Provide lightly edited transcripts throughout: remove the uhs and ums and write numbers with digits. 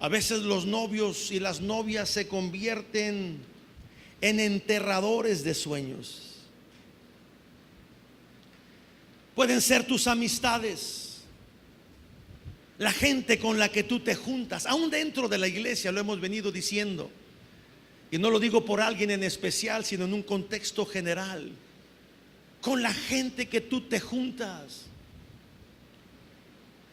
A veces los novios y las novias se convierten en enterradores de sueños. Pueden ser tus amistades, la gente con la que tú te juntas, aún dentro de la iglesia, lo hemos venido diciendo. Y no lo digo por alguien en especial, sino en un contexto general. Con la gente que tú te juntas.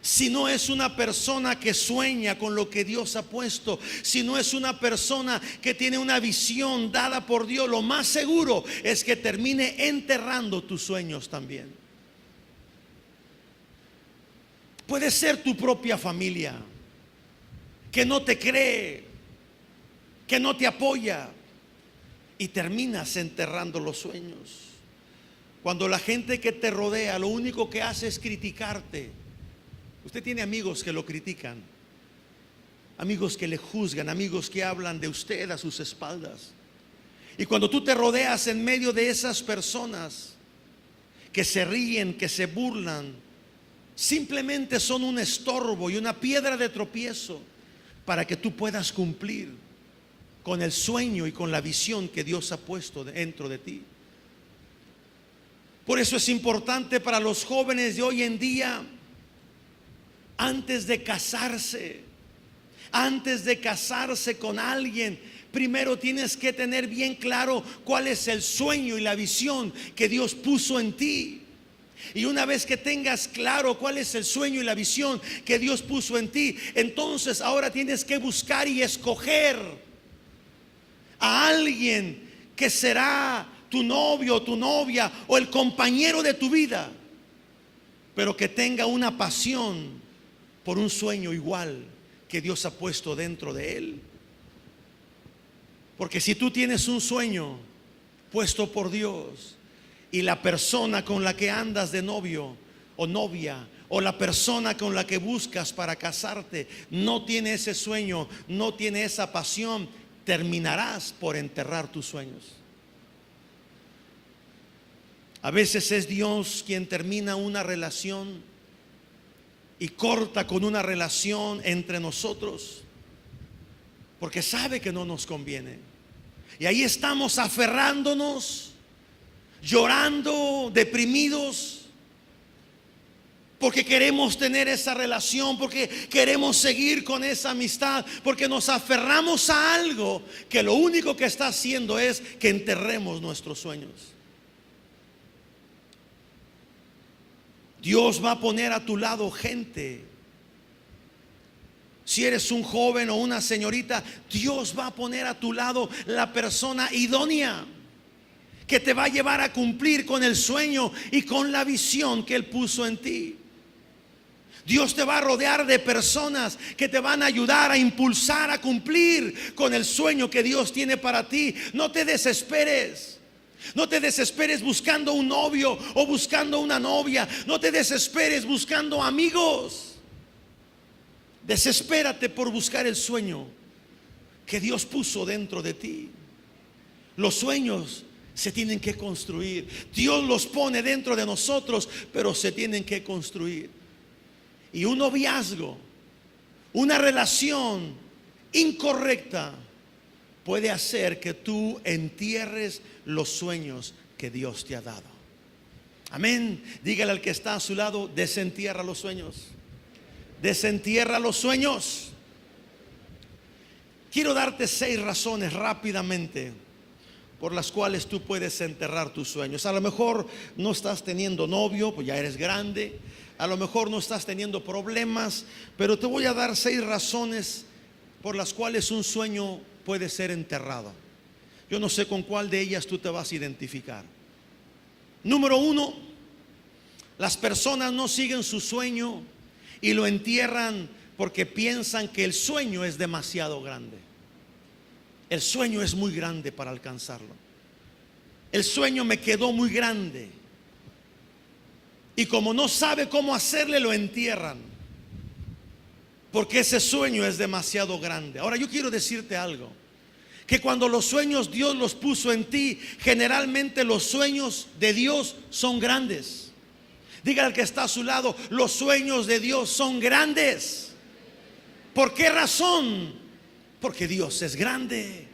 Si no es una persona que sueña con lo que Dios ha puesto, si no es una persona que tiene una visión dada por Dios, lo más seguro es que termine enterrando tus sueños también. Puede ser tu propia familia que no te cree, que no te apoya, y terminas enterrando los sueños. Cuando la gente que te rodea lo único que hace es criticarte. Usted tiene amigos que lo critican, amigos que le juzgan, amigos que hablan de usted a sus espaldas. Y cuando tú te rodeas en medio de esas personas que se ríen, que se burlan, simplemente son un estorbo y una piedra de tropiezo para que tú puedas cumplir con el sueño y con la visión que Dios ha puesto dentro de ti. Por eso es importante para los jóvenes de hoy en día, antes de casarse con alguien, primero tienes que tener bien claro cuál es el sueño y la visión que Dios puso en ti. Y una vez que tengas claro cuál es el sueño y la visión que Dios puso en ti, entonces ahora tienes que buscar y escoger a alguien que será tu novio o tu novia o el compañero de tu vida, pero que tenga una pasión por un sueño igual que Dios ha puesto dentro de él. Porque si tú tienes un sueño puesto por Dios y la persona con la que andas de novio o novia, o la persona con la que buscas para casarte, no tiene ese sueño, no tiene esa pasión, terminarás por enterrar tus sueños. A veces es Dios quien termina una relación y corta con una relación entre nosotros, porque sabe que no nos conviene. Y ahí estamos aferrándonos, llorando, deprimidos, porque queremos tener esa relación, porque queremos seguir con esa amistad, porque nos aferramos a algo que lo único que está haciendo es que enterremos nuestros sueños. Dios va a poner a tu lado gente. Si eres un joven o una señorita, Dios va a poner a tu lado la persona idónea que te va a llevar a cumplir con el sueño y con la visión que Él puso en ti. Dios te va a rodear de personas que te van a ayudar a impulsar a cumplir con el sueño que Dios tiene para ti. No te desesperes. No te desesperes buscando un novio o buscando una novia. No te desesperes buscando amigos. Desespérate por buscar el sueño que Dios puso dentro de ti. Los sueños se tienen que construir. Dios los pone dentro de nosotros, pero se tienen que construir. Y un noviazgo, una relación incorrecta puede hacer que tú entierres los sueños que Dios te ha dado. Amén. Dígale al que está a su lado: desentierra los sueños. Desentierra los sueños. Quiero darte 6 razones rápidamente por las cuales tú puedes enterrar tus sueños. A lo mejor no estás teniendo novio, pues ya eres grande. A lo mejor no estás teniendo problemas, pero te voy a dar 6 razones por las cuales un sueño puede ser enterrado. Yo no sé con cuál de ellas tú te vas a identificar. Número 1, las personas no siguen su sueño y lo entierran porque piensan que el sueño es demasiado grande. El sueño es muy grande para alcanzarlo. El sueño me quedó muy grande. Y como no sabe cómo hacerle, lo entierran, porque ese sueño es demasiado grande. Ahora yo quiero decirte algo, que cuando los sueños Dios los puso en ti, generalmente los sueños de Dios son grandes. Dígale al que está a su lado: los sueños de Dios son grandes. ¿Por qué razón? Porque Dios es grande.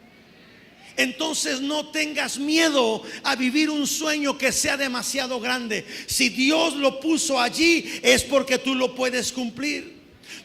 Entonces no tengas miedo a vivir un sueño que sea demasiado grande. Si Dios lo puso allí, es porque tú lo puedes cumplir.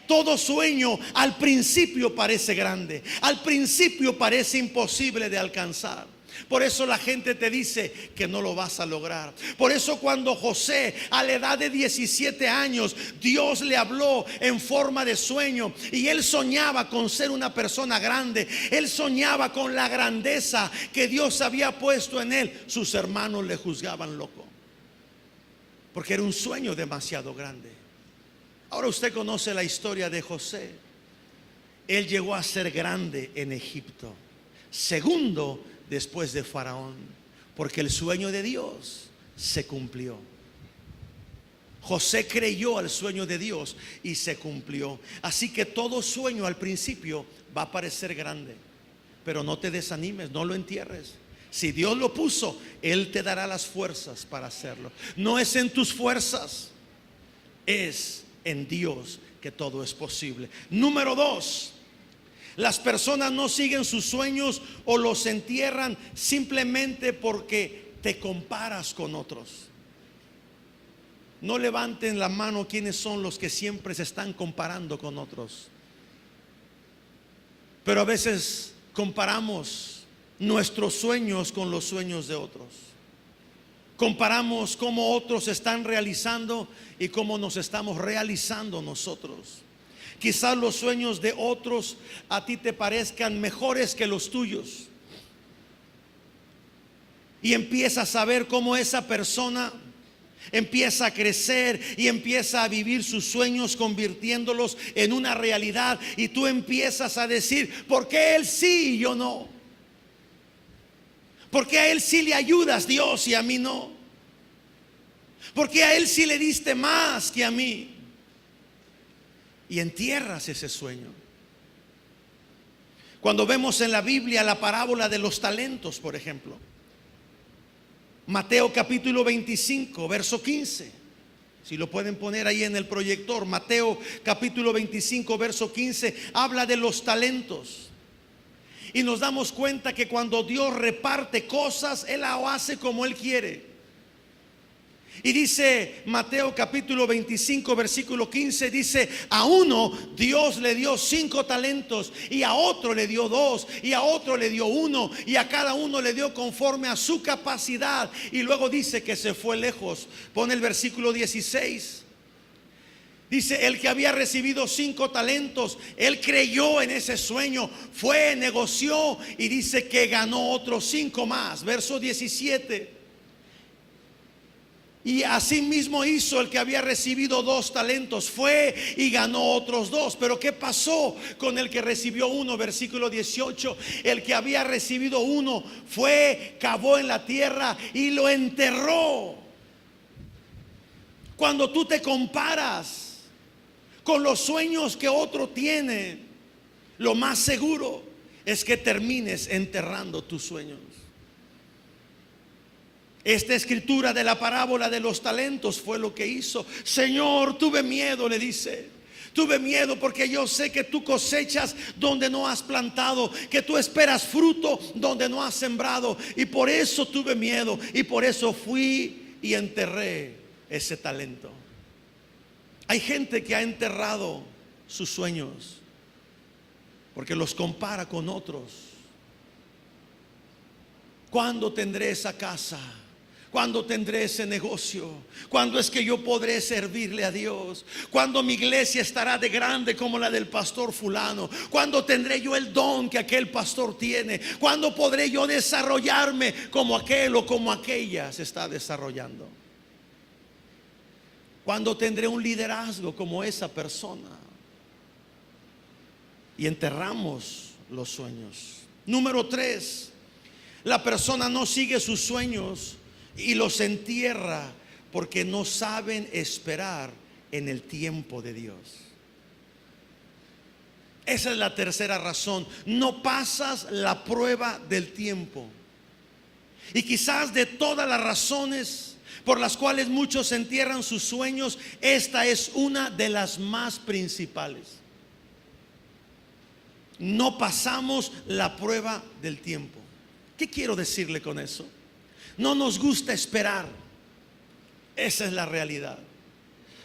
Todo sueño al principio parece grande, al principio parece imposible de alcanzar. Por eso la gente te dice que no lo vas a lograr. Por eso cuando José, a la edad de 17 años, Dios le habló en forma de sueño y él soñaba con ser una persona grande. Él soñaba con la grandeza que Dios había puesto en él. Sus hermanos le juzgaban loco, porque era un sueño demasiado grande. Ahora usted conoce la historia de José. Él llegó a ser grande en Egipto, segundo después de Faraón, porque el sueño de Dios se cumplió. José creyó al sueño de Dios y se cumplió. Así que todo sueño al principio va a parecer grande, pero no te desanimes, no lo entierres. Si Dios lo puso, Él te dará las fuerzas para hacerlo. No es en tus fuerzas, es en Dios que todo es posible. Número 2, las personas no siguen sus sueños o los entierran simplemente porque te comparas con otros. No levanten la mano quienes son los que siempre se están comparando con otros. Pero a veces comparamos nuestros sueños con los sueños de otros. Comparamos cómo otros están realizando y cómo nos estamos realizando nosotros. Quizás los sueños de otros a ti te parezcan mejores que los tuyos. Y empiezas a ver cómo esa persona empieza a crecer y empieza a vivir sus sueños, convirtiéndolos en una realidad. Y tú empiezas a decir: ¿por qué él sí y yo no? ¿Por qué a él sí le ayudas, Dios, y a mí no? ¿Por qué a él sí le diste más que a mí? Y entierras ese sueño. Cuando vemos en la Biblia la parábola de los talentos, por ejemplo, Mateo capítulo 25, verso 15. Si lo pueden poner ahí en el proyector. Mateo capítulo 25, verso 15, habla de los talentos. Y nos damos cuenta que cuando Dios reparte cosas, Él lo hace como Él quiere. Y dice Mateo capítulo 25, versículo 15, dice: a uno Dios le dio 5 talentos, y a otro le dio 2, y a otro le dio 1, y a cada uno le dio conforme a su capacidad. Y luego dice que se fue lejos. Pone el versículo 16. Dice: el que había recibido 5 talentos, él creyó en ese sueño, fue, negoció, y dice que ganó otros 5 más. Verso 17. Y así mismo hizo el que había recibido 2 talentos, fue y ganó otros 2. Pero ¿qué pasó con el que recibió 1? Versículo 18. El que había recibido 1 fue, cavó en la tierra y lo enterró. Cuando tú te comparas con los sueños que otro tiene, lo más seguro es que termines enterrando tus sueños. Esta escritura de la parábola de los talentos fue lo que hizo. Señor, tuve miedo, le dice. Tuve miedo porque yo sé que tú cosechas donde no has plantado, que tú esperas fruto donde no has sembrado. Y por eso tuve miedo, y por eso fui y enterré ese talento. Hay gente que ha enterrado sus sueños porque los compara con otros. ¿Cuándo tendré esa casa? ¿Cuándo tendré ese negocio? ¿Cuándo es que yo podré servirle a Dios? ¿Cuándo mi iglesia estará de grande como la del pastor fulano? ¿Cuándo tendré yo el don que aquel pastor tiene? ¿Cuándo podré yo desarrollarme como aquel o como aquella se está desarrollando? ¿Cuándo tendré un liderazgo como esa persona? Y enterramos los sueños. Número 3, la persona no sigue sus sueños y los entierra porque no saben esperar en el tiempo de Dios. Esa es la tercera razón. No pasas la prueba del tiempo. Y quizás de todas las razones por las cuales muchos entierran sus sueños, esta es una de las más principales. no pasamos la prueba del tiempo. ¿Qué quiero decirle con eso? No nos gusta esperar. Esa es la realidad.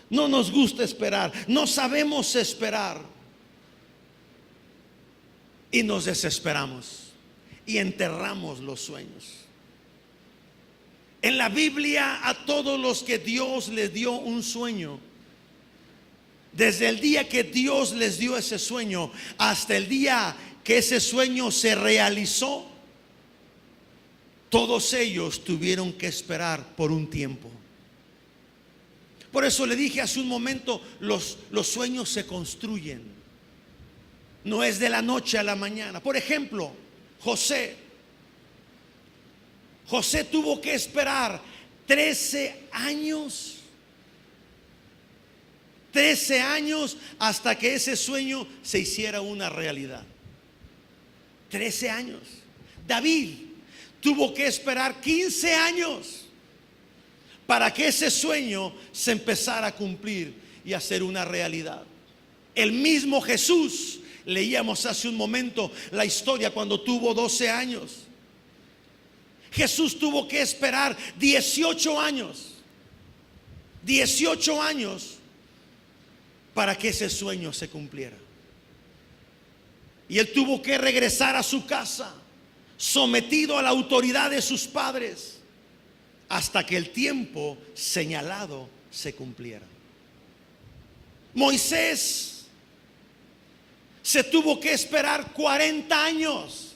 No nos gusta esperar. No sabemos esperar. Y nos desesperamos. Y enterramos los sueños. En la Biblia, a todos los que Dios les dio un sueño, desde el día que Dios les dio ese sueño hasta el día que ese sueño se realizó, todos ellos tuvieron que esperar por un tiempo. Por eso le dije hace un momento, los sueños se construyen. No es de la noche a la mañana. Por ejemplo, José tuvo que esperar 13 años. 13 años hasta que ese sueño se hiciera una realidad. 13 años. David tuvo que esperar 15 años para que ese sueño se empezara a cumplir y a ser una realidad. El mismo Jesús, leíamos hace un momento la historia cuando tuvo 12 años. Jesús tuvo que esperar 18 años. 18 años para que ese sueño se cumpliera. Y él tuvo que regresar a su casa, sometido a la autoridad de sus padres, hasta que el tiempo señalado se cumpliera. Moisés se tuvo que esperar 40 años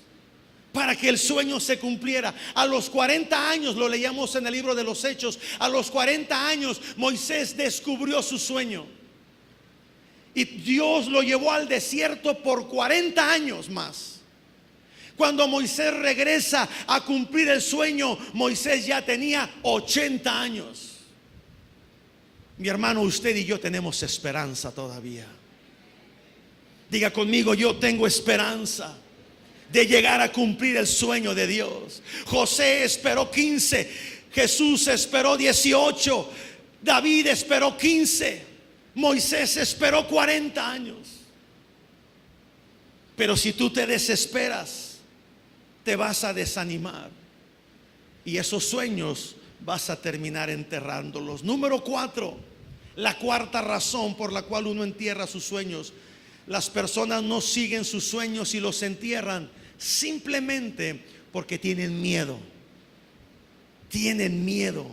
para que el sueño se cumpliera. A los 40 años, lo leíamos en el libro de los Hechos, a los 40 años Moisés descubrió su sueño. Y Dios lo llevó al desierto por 40 años más. Cuando Moisés regresa a cumplir el sueño, Moisés ya tenía 80 años. Mi hermano, usted y yo tenemos esperanza todavía. Diga conmigo, yo tengo esperanza de llegar a cumplir el sueño de Dios. José esperó 15, Jesús esperó 18, David esperó 15, Moisés esperó 40 años. Pero si tú te desesperas, te vas a desanimar y esos sueños vas a terminar enterrándolos. Número 4, la cuarta razón por la cual uno entierra sus sueños. Las personas no siguen sus sueños y los entierran simplemente porque tienen miedo. Tienen miedo.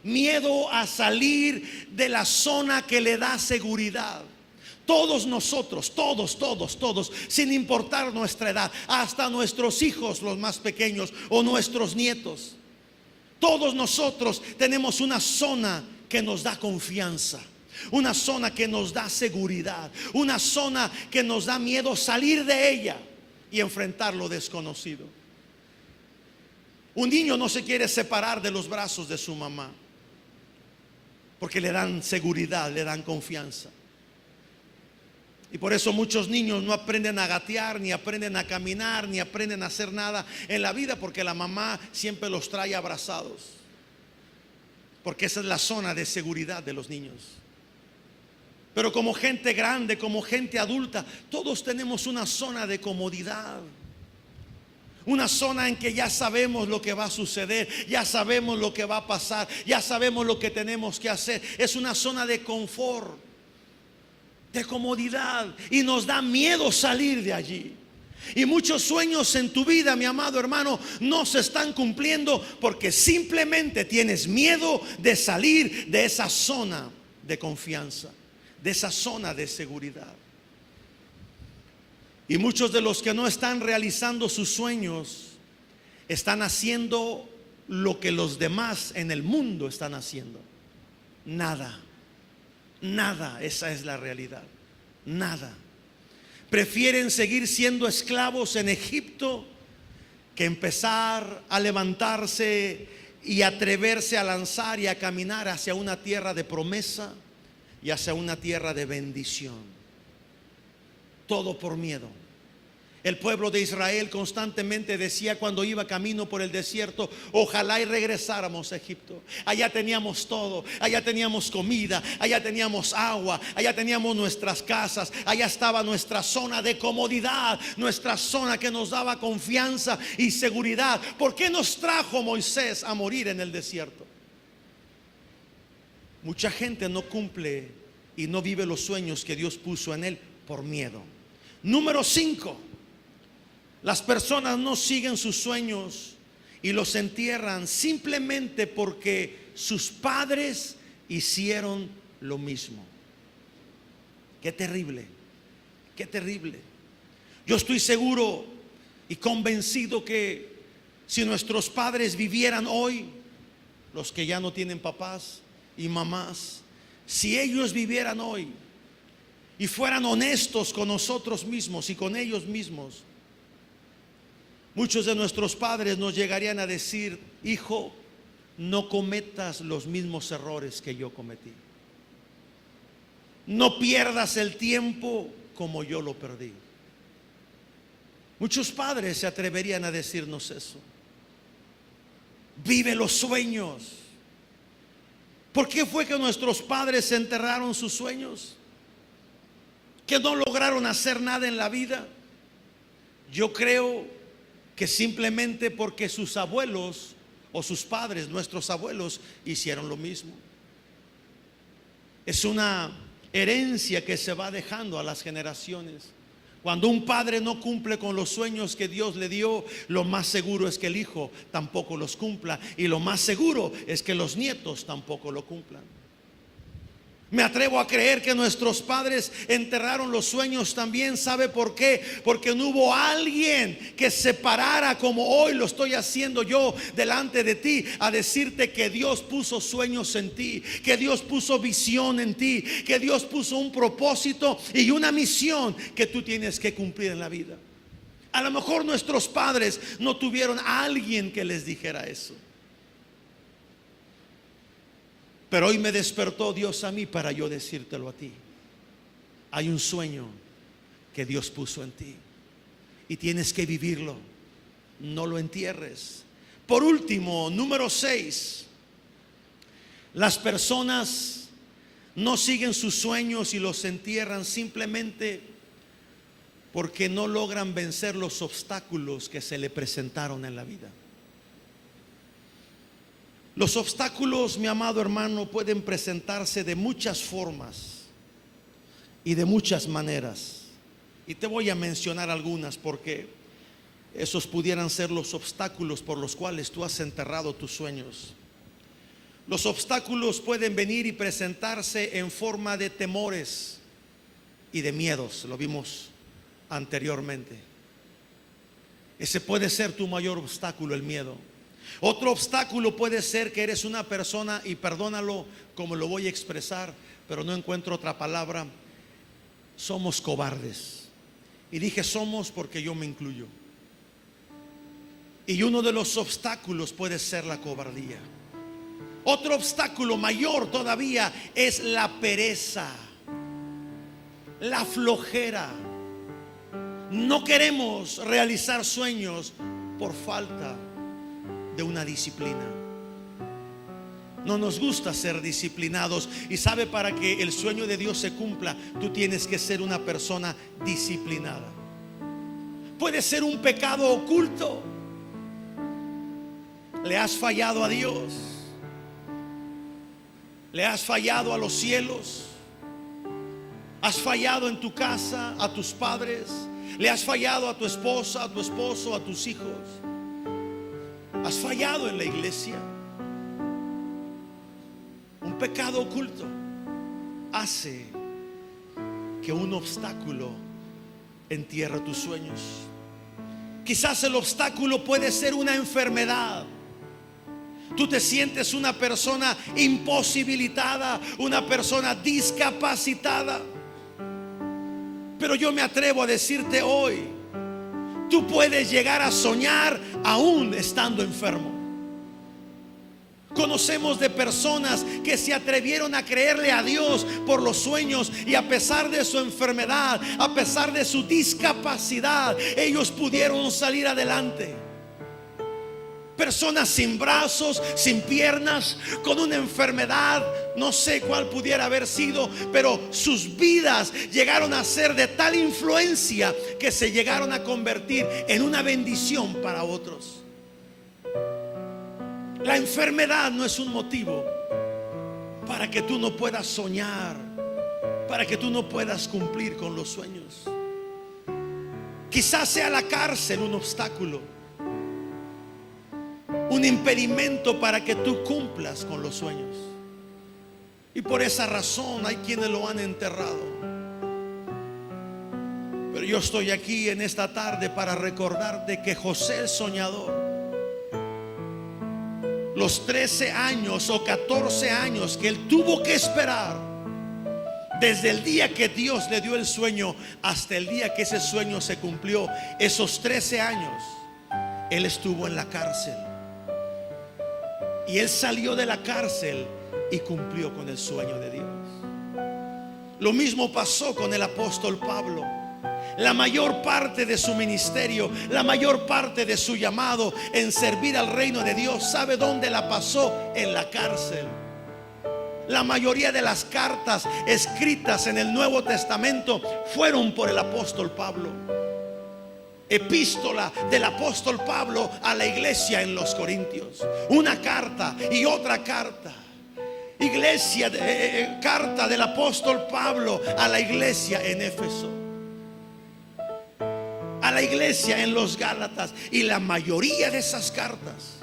Miedo a salir de la zona que le da seguridad. Todos nosotros, todos, sin importar nuestra edad, hasta nuestros hijos, los más pequeños, o nuestros nietos, todos nosotros tenemos una zona que nos da confianza, una zona que nos da seguridad, una zona que nos da miedo salir de ella y enfrentar lo desconocido. Un niño no se quiere separar de los brazos de su mamá porque le dan seguridad, le dan confianza. Y por eso muchos niños no aprenden a gatear, ni aprenden a caminar, ni aprenden a hacer nada en la vida, porque la mamá siempre los trae abrazados, porque esa es la zona de seguridad de los niños. Pero como gente grande, como gente adulta, todos tenemos una zona de comodidad, una zona en que ya sabemos lo que va a suceder, ya sabemos lo que va a pasar, ya sabemos lo que tenemos que hacer. Es una zona de confort, de comodidad, y nos da miedo salir de allí. Y muchos sueños en tu vida, mi amado hermano, no se están cumpliendo porque simplemente tienes miedo de salir de esa zona de confianza, de esa zona de seguridad. Y muchos de los que no están realizando sus sueños están haciendo lo que los demás en el mundo están haciendo. Nada, esa es la realidad. Nada. Prefieren seguir siendo esclavos en Egipto que empezar a levantarse y atreverse a lanzar y a caminar hacia una tierra de promesa y hacia una tierra de bendición. Todo por miedo. El pueblo de Israel constantemente decía cuando iba camino por el desierto: ojalá y regresáramos a Egipto. Allá teníamos todo, allá teníamos comida, allá teníamos agua, allá teníamos nuestras casas, allá estaba nuestra zona de comodidad, nuestra zona que nos daba confianza y seguridad. ¿Por qué nos trajo Moisés a morir en el desierto? Mucha gente no cumple y no vive los sueños que Dios puso en él por miedo. Número 5. Las personas no siguen sus sueños y los entierran simplemente porque sus padres hicieron lo mismo. Qué terrible, qué terrible. Yo estoy seguro y convencido que si nuestros padres vivieran hoy, los que ya no tienen papás y mamás, si ellos vivieran hoy y fueran honestos con nosotros mismos y con ellos mismos, muchos de nuestros padres nos llegarían a decir: hijo, no cometas los mismos errores que yo cometí. No pierdas el tiempo como yo lo perdí. Muchos padres se atreverían a decirnos eso. Vive los sueños. ¿Por qué fue que nuestros padres enterraron sus sueños? ¿Que no lograron hacer nada en la vida? Yo creo que simplemente porque sus abuelos o sus padres, nuestros abuelos, hicieron lo mismo. Es una herencia que se va dejando a las generaciones. Cuando un padre no cumple con los sueños que Dios le dio, lo más seguro es que el hijo tampoco los cumpla, y lo más seguro es que los nietos tampoco lo cumplan. Me atrevo a creer que nuestros padres enterraron los sueños también. ¿Sabe por qué? Porque no hubo alguien que se parara como hoy lo estoy haciendo yo delante de ti, a decirte que Dios puso sueños en ti, que Dios puso visión en ti, que Dios puso un propósito y una misión que tú tienes que cumplir en la vida. A lo mejor nuestros padres no tuvieron a alguien que les dijera eso, pero hoy me despertó Dios a mí para yo decírtelo a ti. Hay un sueño que Dios puso en ti y tienes que vivirlo. No lo entierres. Por último, número 6. Las personas no siguen sus sueños y los entierran simplemente porque no logran vencer los obstáculos que se le presentaron en la vida. Los obstáculos, mi amado hermano, pueden presentarse de muchas formas y de muchas maneras. Y te voy a mencionar algunas porque esos pudieran ser los obstáculos por los cuales tú has enterrado tus sueños. Los obstáculos pueden venir y presentarse en forma de temores y de miedos. Lo vimos anteriormente. Ese puede ser tu mayor obstáculo, el miedo. Otro obstáculo puede ser que eres una persona, y perdónalo como lo voy a expresar, pero no encuentro otra palabra: somos cobardes. Y dije somos porque yo me incluyo. Y uno de los obstáculos puede ser la cobardía. Otro obstáculo mayor todavía es la pereza, la flojera. No queremos realizar sueños por falta de una disciplina. No nos gusta ser disciplinados. Y sabe, para que el sueño de Dios se cumpla, tú tienes que ser una persona disciplinada. Puede ser un pecado oculto. Le has fallado a Dios, le has fallado a los cielos, has fallado en tu casa, a tus padres, le has fallado a tu esposa, a tu esposo, a tus hijos. Has fallado en la iglesia. Un pecado oculto hace que un obstáculo entierre tus sueños. Quizás el obstáculo puede ser una enfermedad. Tú te sientes una persona imposibilitada, una persona discapacitada. Pero yo me atrevo a decirte hoy: tú puedes llegar a soñar aún estando enfermo. Conocemos de personas que se atrevieron a creerle a Dios por los sueños, y a pesar de su enfermedad, a pesar de su discapacidad, ellos pudieron salir adelante. Personas sin brazos, sin piernas, con una enfermedad, no sé cuál pudiera haber sido, pero sus vidas llegaron a ser de tal influencia que se llegaron a convertir en una bendición para otros. La enfermedad no es un motivo para que tú no puedas soñar, para que tú no puedas cumplir con los sueños. Quizás sea la cárcel un obstáculo, un impedimento para que tú cumplas con los sueños. Y por esa razón hay quienes lo han enterrado. Pero yo estoy aquí en esta tarde para recordarte que José el soñador, los 13 años o 14 años que él tuvo que esperar, desde el día que Dios le dio el sueño hasta el día que ese sueño se cumplió, esos 13 años él estuvo en la cárcel. Y él salió de la cárcel y cumplió con el sueño de Dios. Lo mismo pasó con el apóstol Pablo. La mayor parte de su ministerio, la mayor parte de su llamado en servir al reino de Dios, ¿sabe dónde la pasó? En la cárcel. La mayoría de las cartas escritas en el Nuevo Testamento fueron por el apóstol Pablo. Epístola del apóstol Pablo a la iglesia en los Corintios, una carta y otra carta. Iglesia, carta del apóstol Pablo a la iglesia en Éfeso, a la iglesia en los Gálatas. Y la mayoría de esas cartas,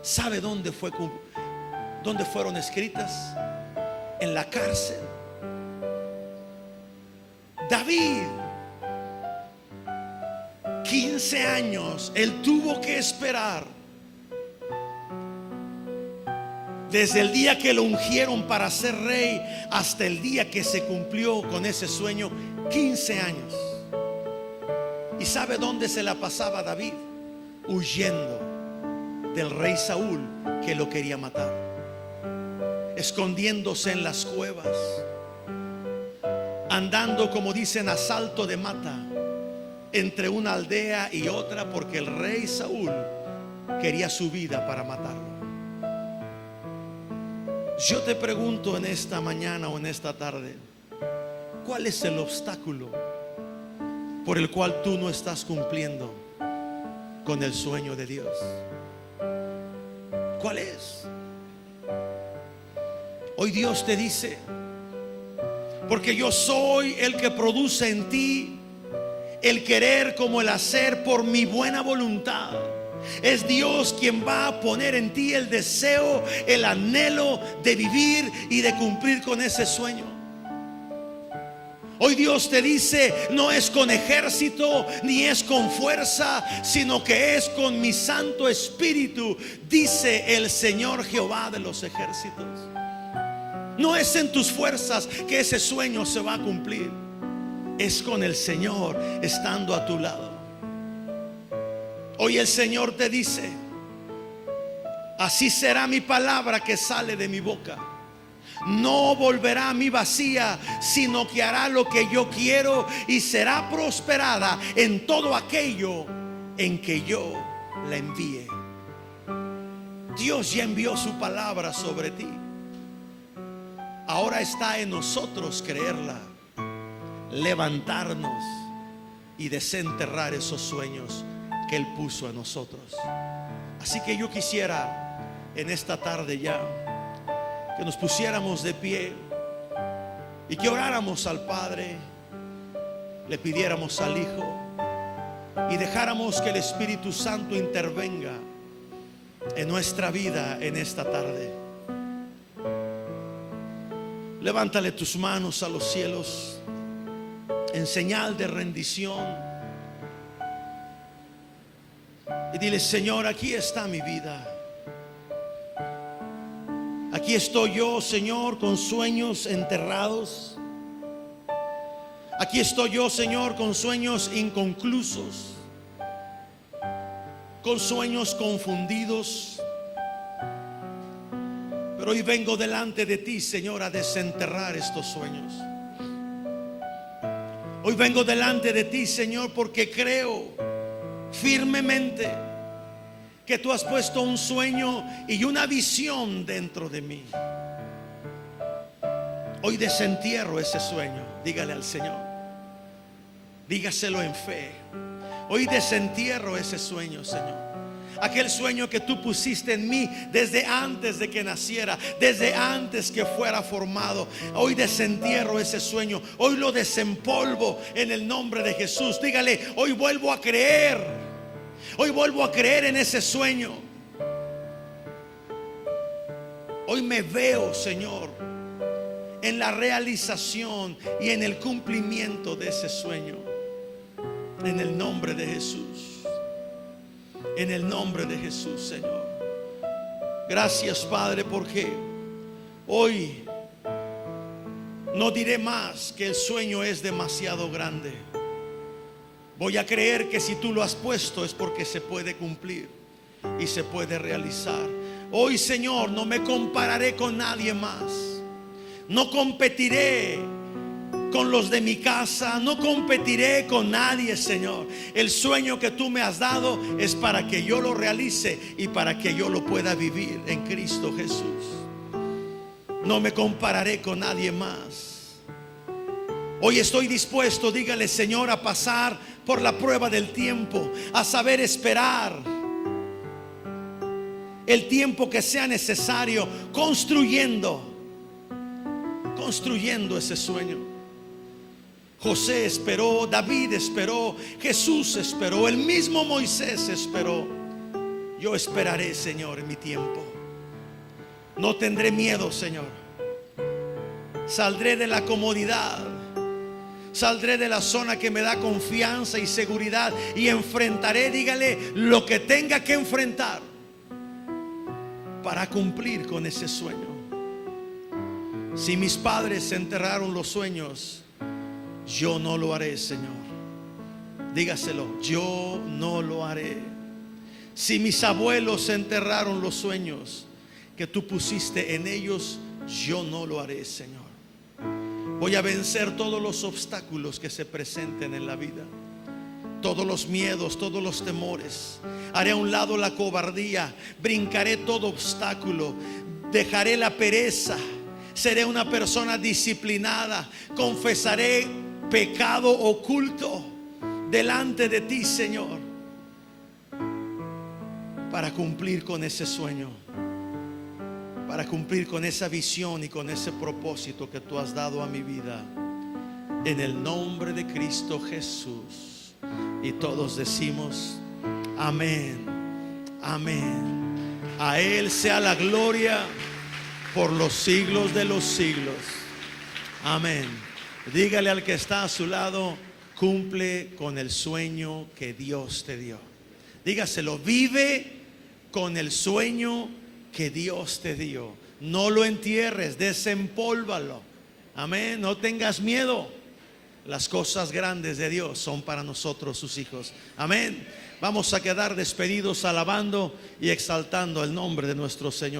¿sabe dónde fueron escritas? En la cárcel. David, 15 años él tuvo que esperar, desde el día que lo ungieron para ser rey hasta el día que se cumplió con ese sueño. 15 años. ¿Y sabe dónde se la pasaba David? Huyendo del rey Saúl, que lo quería matar, escondiéndose en las cuevas, andando, como dicen, a salto de mata entre una aldea y otra, porque el rey Saúl quería su vida para matarlo. Yo te pregunto en esta mañana o en esta tarde, ¿cuál es el obstáculo por el cual tú no estás cumpliendo con el sueño de Dios? ¿Cuál es? Hoy Dios te dice: porque yo soy el que produce en ti el querer como el hacer por mi buena voluntad. Es Dios quien va a poner en ti el deseo, el anhelo de vivir y de cumplir con ese sueño. Hoy Dios te dice: no es con ejército ni es con fuerza, sino que es con mi Santo Espíritu, dice el Señor Jehová de los ejércitos. No es en tus fuerzas que ese sueño se va a cumplir. Es con el Señor estando a tu lado. Hoy el Señor te dice: así será mi palabra que sale de mi boca. No volverá a mí vacía, sino que hará lo que yo quiero y será prosperada en todo aquello en que yo la envíe. Dios ya envió su palabra sobre ti. Ahora está en nosotros creerla, levantarnos y desenterrar esos sueños que Él puso en nosotros. Así que yo quisiera en esta tarde ya que nos pusiéramos de pie y que oráramos al Padre, le pidiéramos al Hijo y dejáramos que el Espíritu Santo intervenga en nuestra vida en esta tarde. Levántale tus manos a los cielos en señal de rendición y dile: Señor, aquí está mi vida. Aquí estoy yo, Señor, con sueños enterrados. Aquí estoy yo, Señor, con sueños inconclusos, con sueños confundidos. Pero hoy vengo delante de ti, Señor, a desenterrar estos sueños. Hoy vengo delante de ti, Señor, porque creo firmemente que tú has puesto un sueño y una visión dentro de mí. Hoy desentierro ese sueño. Dígale al Señor, dígaselo en fe. Hoy desentierro ese sueño, Señor. Aquel sueño que tú pusiste en mí desde antes de que naciera, desde antes que fuera formado. Hoy desentierro ese sueño. Hoy lo desempolvo en el nombre de Jesús. Dígale, hoy vuelvo a creer. Hoy vuelvo a creer en ese sueño. Hoy me veo, Señor, en la realización y en el cumplimiento de ese sueño. En el nombre de Jesús. En el nombre de Jesús, Señor. Gracias, Padre, porque hoy no diré más que el sueño es demasiado grande. Voy a creer que si tú lo has puesto es porque se puede cumplir y se puede realizar. Hoy, Señor, no me compararé con nadie más. No competiré con los de mi casa, no competiré con nadie, Señor. El sueño que tú me has dado es para que yo lo realice y para que yo lo pueda vivir en Cristo Jesús. No me compararé con nadie más. Hoy estoy dispuesto, dígale, Señor, a pasar por la prueba del tiempo, a saber esperar el tiempo que sea necesario, construyendo ese sueño. José esperó, David esperó, Jesús esperó, el mismo Moisés esperó. Yo esperaré, Señor, en mi tiempo. No tendré miedo, Señor. Saldré de la comodidad. Saldré de la zona que me da confianza y seguridad y enfrentaré, dígale, lo que tenga que enfrentar para cumplir con ese sueño. Si mis padres enterraron los sueños, yo no lo haré, Señor. Dígaselo, yo no lo haré. Si mis abuelos enterraron los sueños que tú pusiste en ellos, yo no lo haré, Señor. Voy a vencer todos los obstáculos que se presenten en la vida, todos los miedos, todos los temores. Haré a un lado la cobardía, brincaré todo obstáculo, dejaré la pereza. Seré una persona disciplinada, confesaré pecado oculto delante de ti, Señor, para cumplir con ese sueño, para cumplir con esa visión y con ese propósito que tú has dado a mi vida, en el nombre de Cristo Jesús. Y todos decimos amén, amén. A Él sea la gloria por los siglos de los siglos. Amén. Dígale al que está a su lado, cumple con el sueño que Dios te dio. Dígaselo, vive con el sueño que Dios te dio. No lo entierres, desempólvalo. Amén. No tengas miedo. Las cosas grandes de Dios son para nosotros, sus hijos. Amén. Vamos a quedar despedidos alabando y exaltando el nombre de nuestro Señor.